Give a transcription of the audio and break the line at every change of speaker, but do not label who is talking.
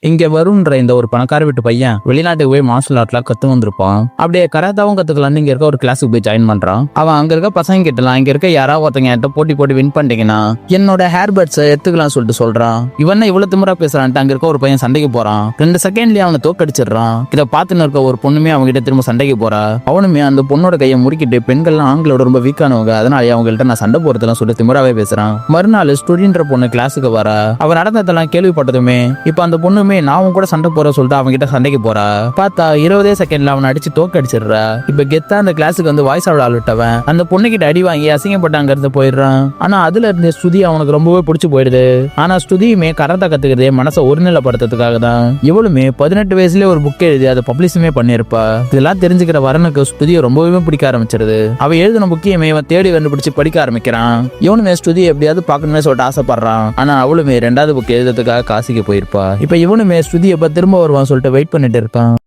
இங்க வரும்ன்ற இந்த ஒரு பணக்கார வீட்டு பையன் வெளிநாட்டுக்கு போய் மார்ஷல் ஆர்ட்லாம் கத்து வந்திருப்பான். அப்படியே கராத்தாவும் கத்துக்கலாம்னு இங்க இருக்க ஒரு கிளாஸுக்கு போய் ஜாயின் பண்றான். அவன் அங்க இருக்க பசங்க கிட்டலாம் இங்க இருக்க யாராவது ஒருத்தங்க என்கிட்ட போட்டி வின் பண்ணிட்டீங்கன்னா என்னோட ஹேர் பட்ஸை எடுத்துக்கலாம் சொல்றான். இவன் இவ்வளவு திமிரா பேசுறான்ட்டு அங்க இருக்க ஒரு பையன் சண்டைக்கு போறான். 2 செகண்ட்லயே அவனை தோக்கடிச்சிடுறான். இதை பார்த்துன்னு இருக்க ஒரு பொண்ணுமே அவங்க கிட்ட திரும்ப சண்டைக்கு போறா. அவனுமே அந்த பொண்ணோட கையை முறுக்கிட்டு பெண்கள்லாம் ஆண்களோட ரொம்ப வீக்கானவங்க, அதனால அவங்கள்ட்ட நான் சண்டை போறதெல்லாம் சொல்லி திமிராவே பேசுறான். மறுநாள் ஸ்டூடெண்ட்ற பொண்ணு கிளாஸுக்கு வரா. அவன் நடந்ததெல்லாம் கேள்விப்பட்டதுமே இப்ப அந்த பொண்ணுமே நான் கூட சண்டை போற சொல்லிட்டு அவங்க கிட்ட சண்டைக்கு போறா. பார்த்தா 20 செகண்ட்ல அவனை அடிச்சு தோக்கடிச்சிடுறா. இப்ப கெத்தா அந்த கிளாஸுக்கு வந்து வாய்ஸ் ஆட ஆளுட்டவன் அந்த பொண்ணு கிட்ட அடி வாங்கி அசிங்கப்பட்டு அங்க இருந்து போயிடுறான். ஆனா அதுல இருந்து ஸ்ருதி அவனுக்கு ரொம்பவே பிடிச்சு போயிடுது. ஆனா ஸ்ருதியுமே கராத்தே கத்துக்கிறதே மனசை ஒருநிலைப்படுத்துறதுக்காக தான். இவளுமே 18 வயசுலயே ஒரு புக் எழுதி அதை பப்ளிஷுமே பண்ணிருப்பா. இதெல்லாம் தெரிஞ்சுக்கிற வரனுக்கு ஸ்ருதியை ரொம்பவே பிடிக்க ஆரம்பிச்சிருது. அவ எழுதின புக்கையுமே இவன் தேடி கண்டுபிடிச்சு படிக்க ஆரம்பிக்கிறான். இவனுமே ஸ்ருதி எப்படியாவது பாக்கணுமே சொல்லிட்டு ஆசைப்படுறான். ஆனா அவளுமே 2வது புக் எழுதுறதுக்காக காசிக்கு போயிருப்பா. இப்ப இவனுமே ஸ்ருதி எப்ப திரும்ப வருவான் சொல்லிட்டு வெயிட் பண்ணிட்டு இருக்கான்.